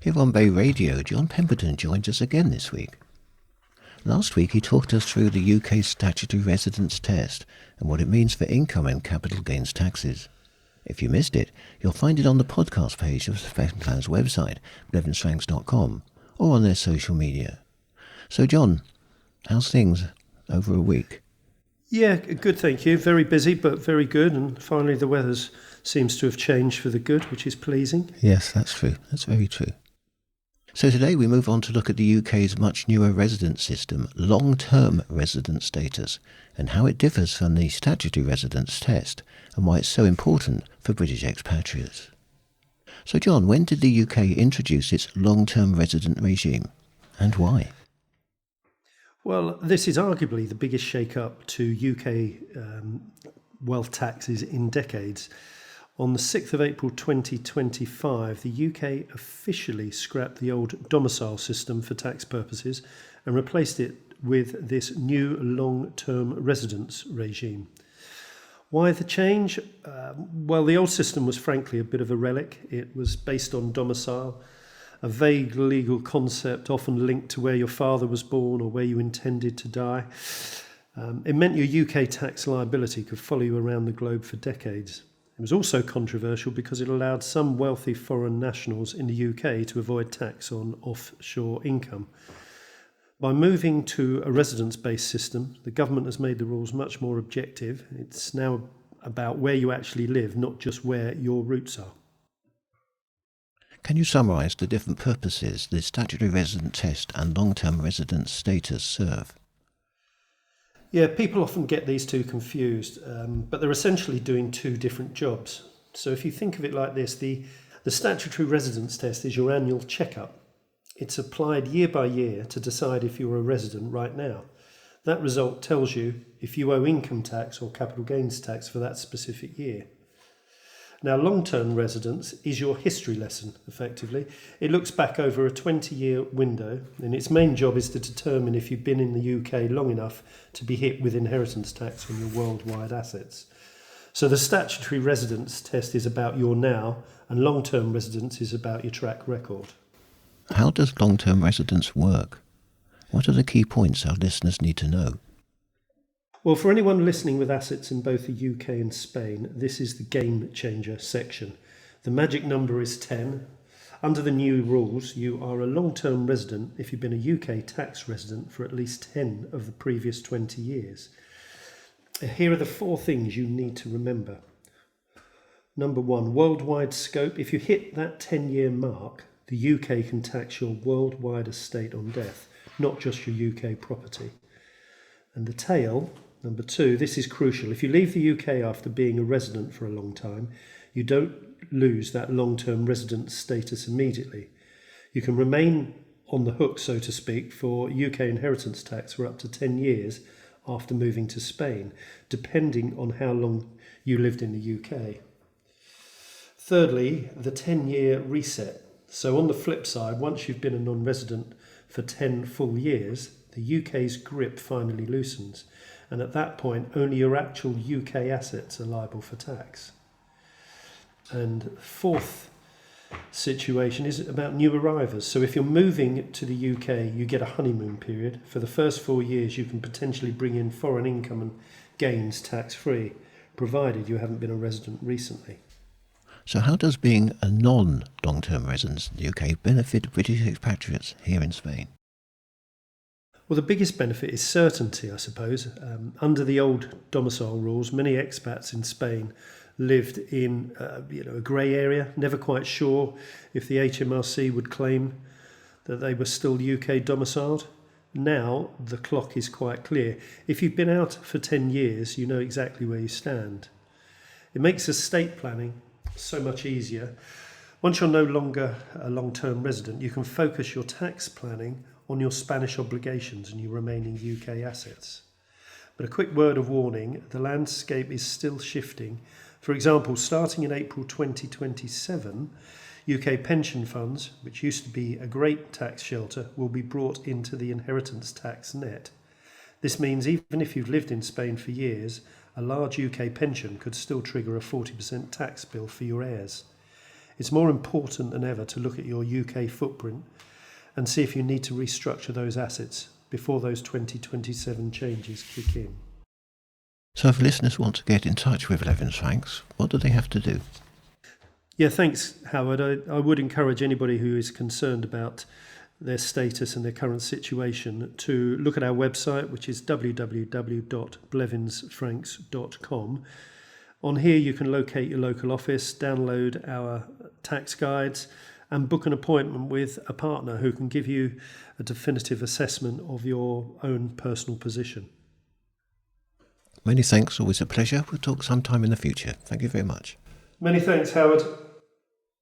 Here on Bay Radio, Jon Pemberton joins us again this week. Last week he talked us through the UK Statutory Residence Test and what it means for income and capital gains taxes. If you missed it, you'll find it on the podcast page of the Succession Plan's website, blevinsfranks.com, or on their social media. So Jon, how's things over a week? Yeah, good, thank you. Very busy, but very good. And finally the weather seems to have changed for the good, which is pleasing. Yes, that's true. That's very true. So today we move on to look at the UK's much newer residence system, long-term residence status, and how it differs from the Statutory Residence Test, and why it's so important for British expatriates. So Jon, when did the UK introduce its long-term resident regime, and why? Well, this is arguably the biggest shake-up to UK wealth taxes in decades. On the 6th of April 2025, the UK officially scrapped the old domicile system for tax purposes and replaced it with this new long-term residence regime. Why the change? Well, the old system was frankly a bit of a relic. It was based on domicile, a vague legal concept often linked to where your father was born or where you intended to die. It meant your UK tax liability could follow you around the globe for decades. It was also controversial because it allowed some wealthy foreign nationals in the UK to avoid tax on offshore income. By moving to a residence-based system, the government has made the rules much more objective. It's now about where you actually live, not just where your roots are. Can you summarise the different purposes the Statutory Residence Test and long-term residence status serve? Yeah, people often get these two confused, but they're essentially doing two different jobs. So if you think of it like this, the Statutory Residence Test is your annual checkup. It's applied year by year to decide if you're a resident right now. That result tells you if you owe income tax or capital gains tax for that specific year. Now, long-term residence is your history lesson, effectively. It looks back over a 20-year window, and its main job is to determine if you've been in the UK long enough to be hit with inheritance tax on your worldwide assets. So the Statutory Residence Test is about your now, and long-term residence is about your track record. How does long-term residence work? What are the key points our listeners need to know? Well, for anyone listening with assets in both the UK and Spain, this is the game changer section. The magic number is 10. Under the new rules, you are a long-term resident if you've been a UK tax resident for at least 10 of the previous 20 years. Here are the 4 things you need to remember. Number 1, worldwide scope. If you hit that 10-year mark, the UK can tax your worldwide estate on death, not just your UK property. And the tail, number 2, this is crucial. If you leave the UK after being a resident for a long time, you don't lose that long-term resident status immediately. You can remain on the hook, so to speak, for UK inheritance tax for up to 10 years after moving to Spain, depending on how long you lived in the UK. Thirdly, the 10-year reset. So on the flip side, once you've been a non-resident for 10 full years, the UK's grip finally loosens, and at that point only your actual UK assets are liable for tax. And fourth situation is about new arrivals. So if you're moving to the UK, you get a honeymoon period. For the first 4 years you can potentially bring in foreign income and gains tax-free, provided you haven't been a resident recently. So how does being a non-long-term resident in the UK benefit British expatriates here in Spain? Well, the biggest benefit is certainty, I suppose. Under the old domicile rules, many expats in Spain lived in a grey area, never quite sure if the HMRC would claim that they were still UK domiciled. Now, the clock is quite clear. If you've been out for 10 years, you know exactly where you stand. It makes estate planning so much easier. Once you're no longer a long-term resident, you can focus your tax planning on your Spanish obligations and your remaining UK assets. But a quick word of warning, the landscape is still shifting. For example, starting in April 2027, UK pension funds, which used to be a great tax shelter, will be brought into the inheritance tax net. This means even if you've lived in Spain for years, a large UK pension could still trigger a 40% tax bill for your heirs. it's more important than ever to look at your UK footprint and see if you need to restructure those assets before those 2027 changes kick in. So if listeners want to get in touch with Blevins Franks, what do they have to do? Yeah, thanks, Howard. I would encourage anybody who is concerned about their status and their current situation to look at our website, which is www.blevinsfranks.com. On here, you can locate your local office, download our tax guides, and book an appointment with a partner who can give you a definitive assessment of your own personal position. Many thanks, always a pleasure. We'll talk sometime in the future. Thank you very much. Many thanks, Howard.